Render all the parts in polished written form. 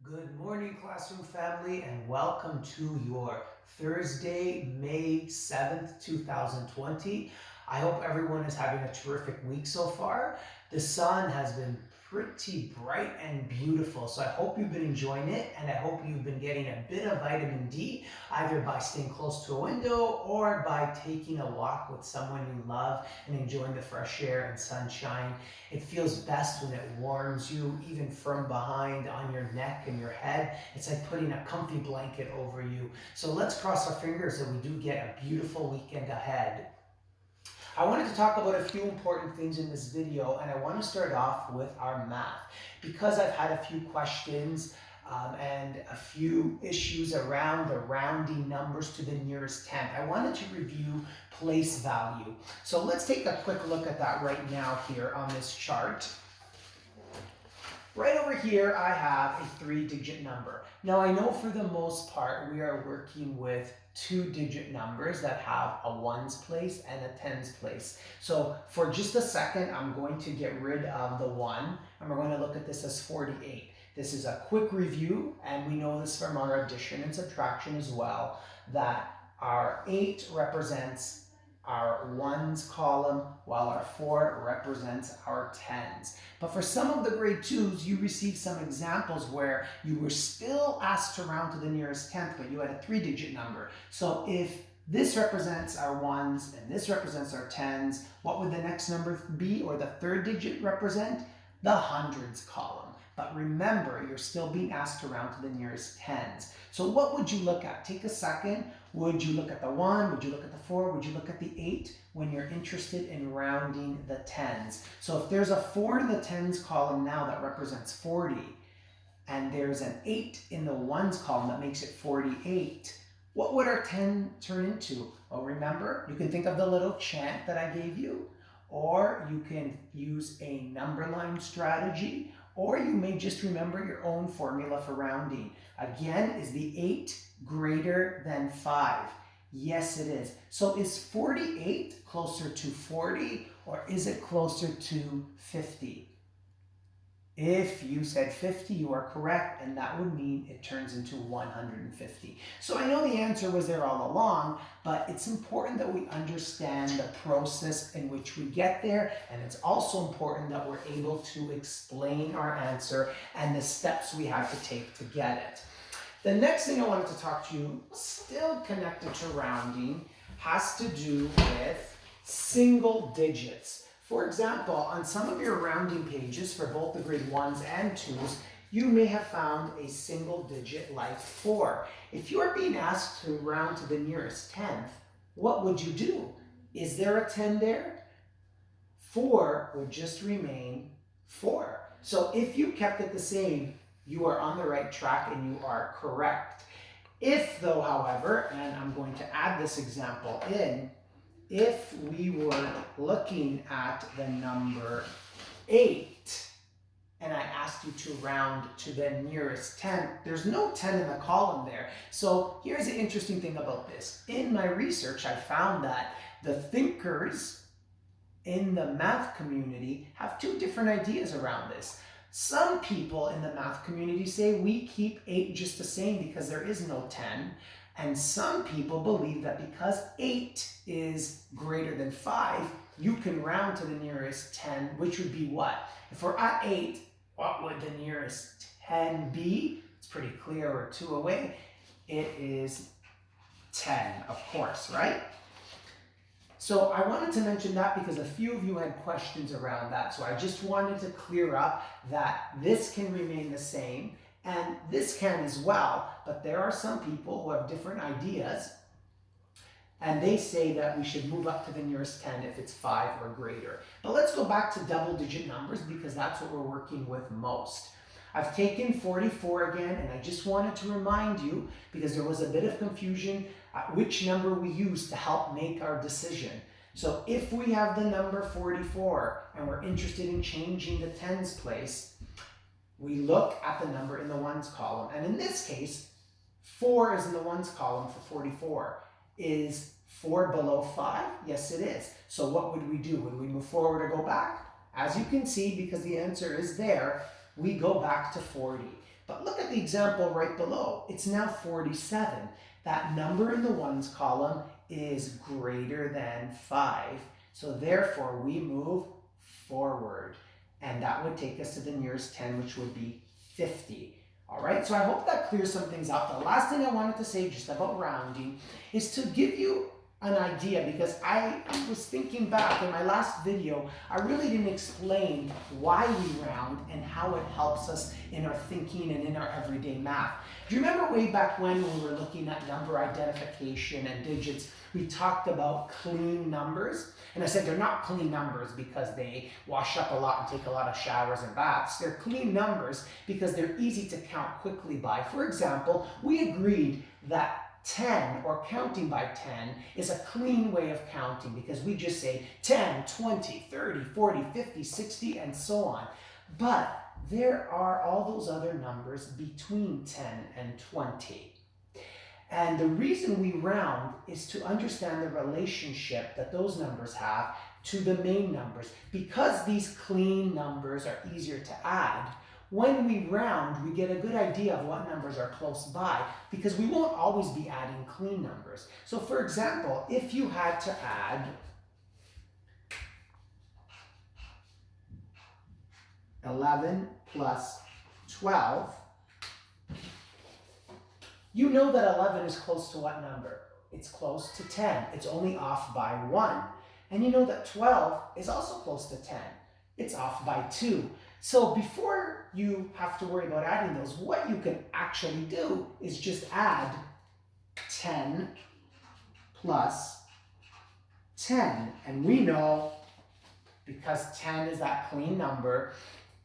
Good morning, classroom family, and welcome to your Thursday, May 7th, 2020. I hope everyone is having a terrific week so far. The sun has been pretty bright and beautiful, so I hope you've been enjoying it, and I hope you've been getting a bit of vitamin D, either by staying close to a window or by taking a walk with someone you love and enjoying the fresh air and sunshine. It feels best when it warms you, even from behind on your neck and your head. It's like putting a comfy blanket over you. So let's cross our fingers that we do get a beautiful weekend ahead. I wanted to talk about a few important things in this video, and I want to start off with our math. Because I've had a few questions and a few issues around the rounding numbers to the nearest tenth, I wanted to review place value. So let's take a quick look at that right now here on this chart. Right over here, I have a 3-digit number. Now, I know for the most part, we are working with 2-digit numbers that have a ones place and a tens place. So for just a second, I'm going to get rid of the 1, and we're going to look at this as 48. This is a quick review, and we know this from our addition and subtraction as well, that our 8 represents our ones column, while our 4 represents our tens. But for some of the grade 2s, you received some examples where you were still asked to round to the nearest tenth, but you had a 3-digit number. So if this represents our ones and this represents our tens, what would the next number be, or the third digit represent? The hundreds column. But remember, you're still being asked to round to the nearest tens. So what would you look at? Take a second. Would you look at the 1? Would you look at the 4? Would you look at the 8 when you're interested in rounding the tens? So if there's a 4 in the tens column now that represents 40, and there's an 8 in the ones column that makes it 48, what would our 10 turn into? Well, remember, you can think of the little chant that I gave you, or you can use a number line strategy, or you may just remember your own formula for rounding. Again, is the 8 greater than 5? Yes, it is. So is 48 closer to 40, or is it closer to 50? If you said 50, you are correct, and that would mean it turns into 150. So I know the answer was there all along, but it's important that we understand the process in which we get there, and it's also important that we're able to explain our answer and the steps we have to take to get it. The next thing I wanted to talk to you, still connected to rounding, has to do with single digits. For example, on some of your rounding pages for both the grade 1s and 2s, you may have found a single digit like 4. If you're being asked to round to the nearest tenth, what would you do? Is there a 10 there? 4 would just remain 4. So if you kept it the same, you are on the right track and you are correct. If though, however, and I'm going to add this example in, if we were looking at the number 8 and I asked you to round to the nearest 10, there's no 10 in the column there. So here's the interesting thing about this. In my research, I found that the thinkers in the math community have two different ideas around this. Some people in the math community say we keep 8 just the same because there is no 10. And some people believe that because 8 is greater than 5, you can round to the nearest 10, which would be what? If we're at 8, what would the nearest 10 be? It's pretty clear, we're 2 away. It is 10, of course, right? So I wanted to mention that because a few of you had questions around that. So I just wanted to clear up that this can remain the same and this can as well, but there are some people who have different ideas and they say that we should move up to the nearest 10 if it's 5 or greater. But let's go back to double-digit numbers because that's what we're working with most. I've taken 44 again, and I just wanted to remind you, because there was a bit of confusion, which number we use to help make our decision. So if we have the number 44 and we're interested in changing the tens place, we look at the number in the ones column. And in this case, 4 is in the ones column for 44. Is 4 below 5? Yes, it is. So what would we do? Would we move forward or go back? As you can see, because the answer is there, we go back to 40. But look at the example right below. It's now 47. That number in the ones column is greater than 5. So therefore, we move forward. And that would take us to the nearest 10, which would be 50. All right, so I hope that clears some things up. The last thing I wanted to say just about rounding is to give you an idea, because I was thinking back in my last video, I really didn't explain why we round and how it helps us in our thinking and in our everyday math. Do you remember way back when we were looking at number identification and digits, we talked about clean numbers? And I said they're not clean numbers because they wash up a lot and take a lot of showers and baths. They're clean numbers because they're easy to count quickly by. For example, we agreed that 10, or counting by 10, is a clean way of counting because we just say 10, 20, 30, 40, 50, 60, and so on. But there are all those other numbers between 10 and 20. And the reason we round is to understand the relationship that those numbers have to the main numbers. Because these clean numbers are easier to add, when we round, we get a good idea of what numbers are close by, because we won't always be adding clean numbers. So for example, if you had to add 11 plus 12, you know that 11 is close to what number? It's close to 10. It's only off by 1. And you know that 12 is also close to 10. It's off by 2. So before you have to worry about adding those, what you can actually do is just add 10 plus 10. And we know, because 10 is that clean number,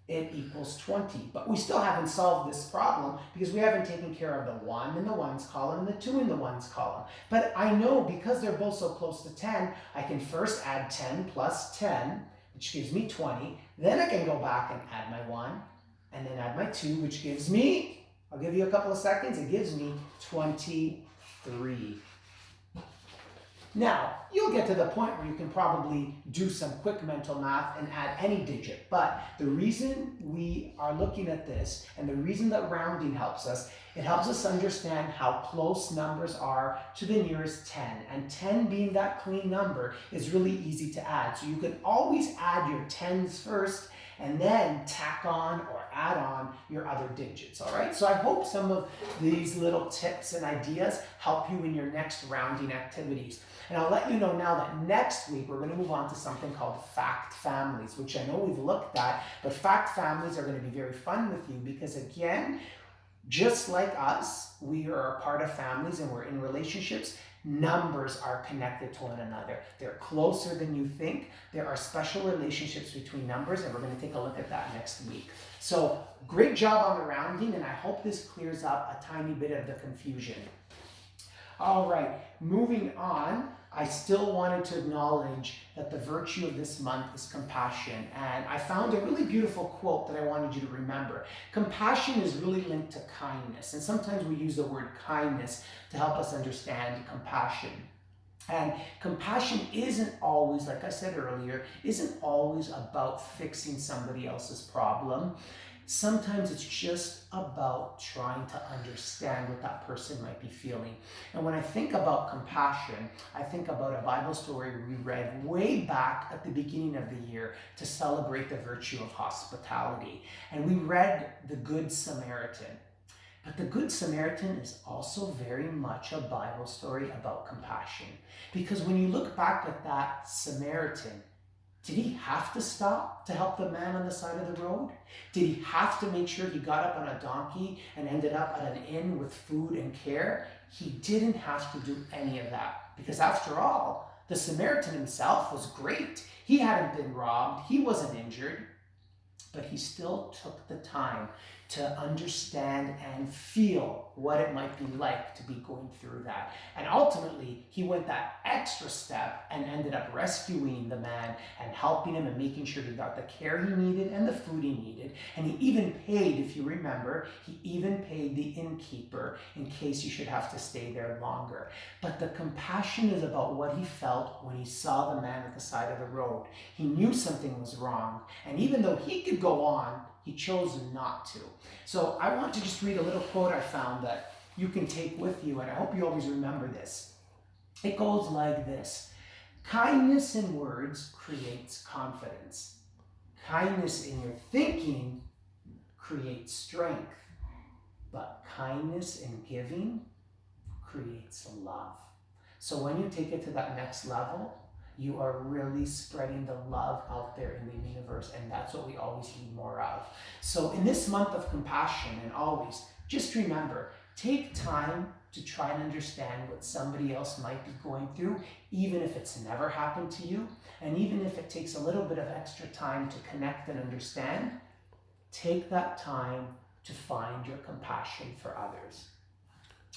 it equals 20. But we still haven't solved this problem because we haven't taken care of the 1 in the ones column and the 2 in the ones column. But I know because they're both so close to 10, I can first add 10 plus 10, which gives me 20. Then I can go back and add my 1, and then add my 2, which gives me, I'll give you a couple of seconds, it gives me 23. Now, you'll get to the point where you can probably do some quick mental math and add any digit, but the reason we are looking at this and the reason that rounding helps us, it helps us understand how close numbers are to the nearest 10, and 10 being that clean number is really easy to add. So you can always add your 10s first and then tack on or add on your other digits, all right? So I hope some of these little tips and ideas help you in your next rounding activities. And I'll let you know now that next week we're going to move on to something called fact families, which I know we've looked at, but fact families are going to be very fun with you because, again, just like us, we are a part of families and we're in relationships. Numbers are connected to one another. They're closer than you think. There are special relationships between numbers, and we're going to take a look at that next week. So great job on the rounding, and I hope this clears up a tiny bit of the confusion. All right, moving on, I still wanted to acknowledge that the virtue of this month is compassion. And I found a really beautiful quote that I wanted you to remember. Compassion is really linked to kindness. And sometimes we use the word kindness to help us understand compassion. And compassion isn't always, like I said earlier, isn't always about fixing somebody else's problem. Sometimes it's just about trying to understand what that person might be feeling. And when I think about compassion, I think about a Bible story we read way back at the beginning of the year to celebrate the virtue of hospitality. And we read the Good Samaritan. But the Good Samaritan is also very much a Bible story about compassion. Because when you look back at that Samaritan, did he have to stop to help the man on the side of the road? Did he have to make sure he got up on a donkey and ended up at an inn with food and care? He didn't have to do any of that. Because after all, the Samaritan himself was great. He hadn't been robbed. He wasn't injured. But he still took the time to understand and feel what it might be like to be going through that. And ultimately, he went that extra step and ended up rescuing the man and helping him and making sure he got the care he needed and the food he needed. And he even paid, if you remember, he even paid the innkeeper in case he should have to stay there longer. But the compassion is about what he felt when he saw the man at the side of the road. He knew something was wrong. And even though he could go on He chose not to. So I want to just read a little quote I found that you can take with you, and I hope you always remember this. It goes like this: kindness in words creates confidence. Kindness in your thinking creates strength. But kindness in giving creates love. So when you take it to that next level, you are really spreading the love out there in the universe, and that's what we always need more of. So in this month of compassion, and always, just remember, take time to try and understand what somebody else might be going through, even if it's never happened to you, and even if it takes a little bit of extra time to connect and understand, take that time to find your compassion for others.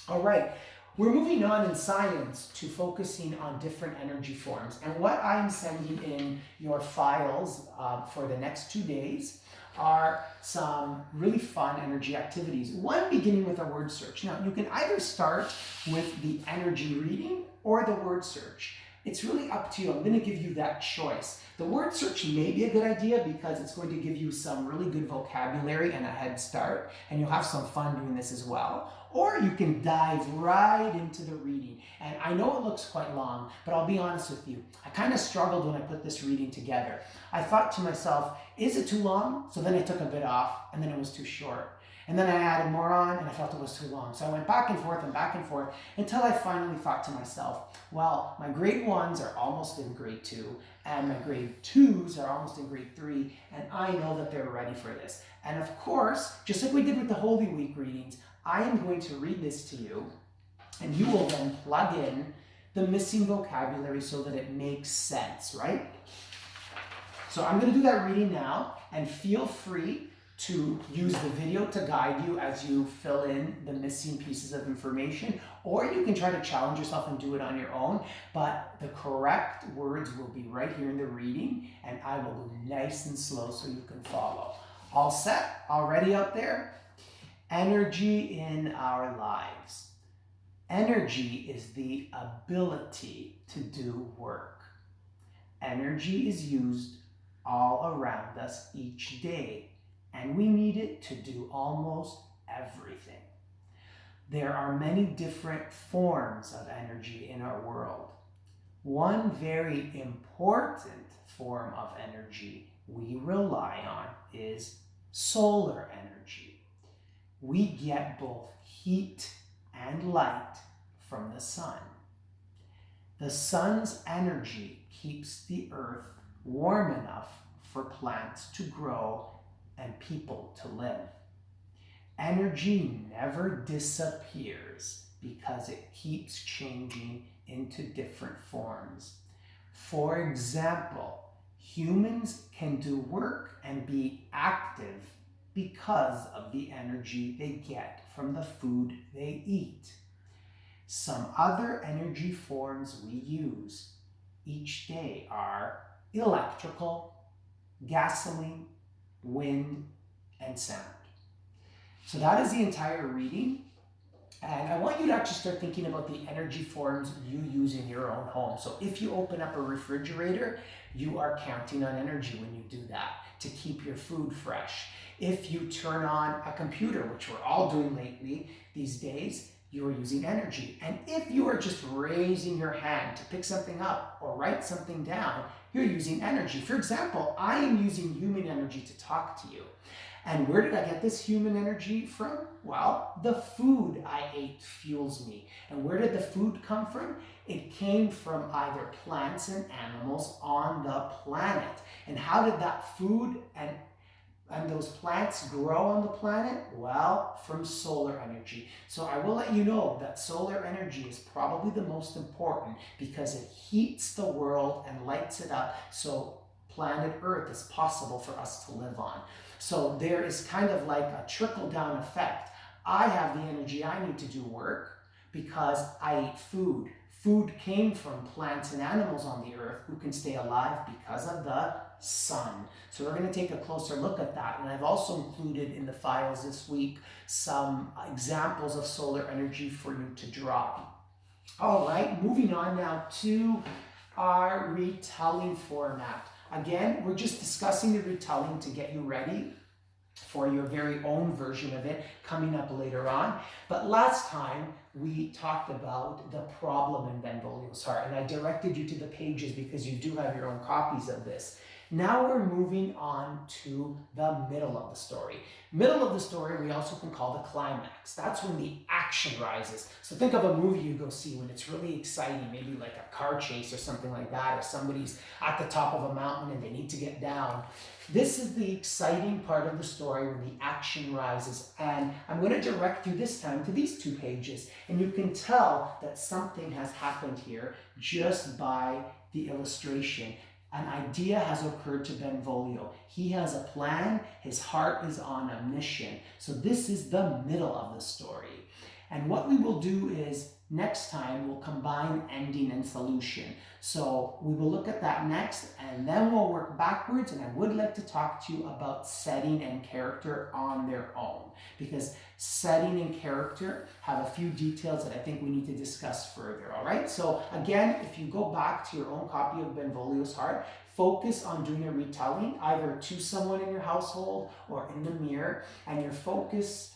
All right. We're moving on in science to focusing on different energy forms. And what I'm sending in your files for the next 2 days are some really fun energy activities. One beginning with a word search. Now, you can either start with the energy reading or the word search. It's really up to you. I'm going to give you that choice. The word search may be a good idea because it's going to give you some really good vocabulary and a head start, and you'll have some fun doing this as well. Or you can dive right into the reading. And I know it looks quite long, but I'll be honest with you. I kind of struggled when I put this reading together. I thought to myself, is it too long? So then I took a bit off, and then it was too short. And then I added more on, and I felt it was too long. So I went back and forth until I finally thought to myself, well, my grade 1s are almost in grade 2, and my grade 2s are almost in grade 3, and I know that they're ready for this. And of course, just like we did with the Holy Week readings, I am going to read this to you, and you will then plug in the missing vocabulary so that it makes sense, right? So I'm going to do that reading now, and feel free to use the video to guide you as you fill in the missing pieces of information, or you can try to challenge yourself and do it on your own, but the correct words will be right here in the reading, and I will go nice and slow so you can follow. All set? All ready out there? Energy in our lives. Energy is the ability to do work. Energy is used all around us each day, and we need it to do almost everything. There are many different forms of energy in our world. One very important form of energy we rely on is solar energy. We get both heat and light from the sun. The sun's energy keeps the earth warm enough for plants to grow and people to live. Energy never disappears because it keeps changing into different forms. For example, humans can do work and be active because of the energy they get from the food they eat. Some other energy forms we use each day are electrical, gasoline, wind, and sound. So that is the entire reading. And I want you to actually start thinking about the energy forms you use in your own home. So if you open up a refrigerator, you are counting on energy when you do that to keep your food fresh. If you turn on a computer, which we're all doing lately these days, you are using energy. And if you are just raising your hand to pick something up or write something down, you're using energy. For example, I am using human energy to talk to you. And where did I get this human energy from? Well, the food I ate fuels me. And where did the food come from? It came from either plants and animals on the planet. And how did that food and those plants grow on the planet? Well, from solar energy. So I will let you know that solar energy is probably the most important because it heats the world and lights it up so planet Earth is possible for us to live on. So there is kind of like a trickle-down effect. I have the energy I need to do work because I eat food. Food came from plants and animals on the earth who can stay alive because of the sun. So we're going to take a closer look at that. And I've also included in the files this week some examples of solar energy for you to draw. All right, moving on now to our retelling format. Again, we're just discussing the retelling to get you ready for your very own version of it coming up later on. But last time we talked about the problem in Benvolio's heart, and I directed you to the pages because you do have your own copies of this. Now we're moving on to the middle of the story. Middle of the story we also can call the climax. That's when the action rises. So think of a movie you go see when it's really exciting, maybe like a car chase or something like that, or somebody's at the top of a mountain and they need to get down. This is the exciting part of the story when the action rises, and I'm going to direct you this time to these 2 pages, and you can tell that something has happened here just by the illustration. An idea has occurred to Benvolio. He has a plan. His heart is on a mission. So this is the middle of the story. And what we will do is next time we'll combine ending and solution. So we will look at that next, and then we'll work backwards, and I would like to talk to you about setting and character on their own, because setting and character have a few details that I think we need to discuss further, all right? So again, if you go back to your own copy of Benvolio's Heart, focus on doing a retelling, either to someone in your household or in the mirror, and your focus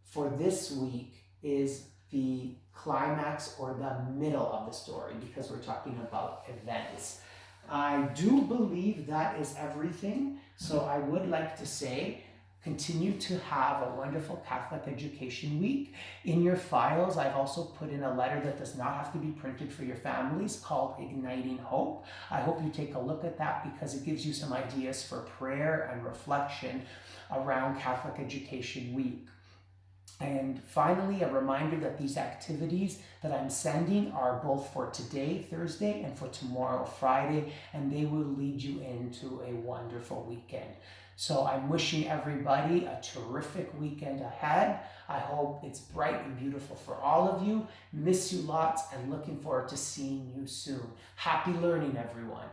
for this week is the climax or the middle of the story, because we're talking about events. I do believe that is everything. So I would like to say, continue to have a wonderful Catholic Education Week. In your files, I've also put in a letter that does not have to be printed for your families called Igniting Hope. I hope you take a look at that because it gives you some ideas for prayer and reflection around Catholic Education Week. And finally, a reminder that these activities that I'm sending are both for today, Thursday, and for tomorrow, Friday, and they will lead you into a wonderful weekend. So I'm wishing everybody a terrific weekend ahead. I hope it's bright and beautiful for all of you. Miss you lots and looking forward to seeing you soon. Happy learning, everyone.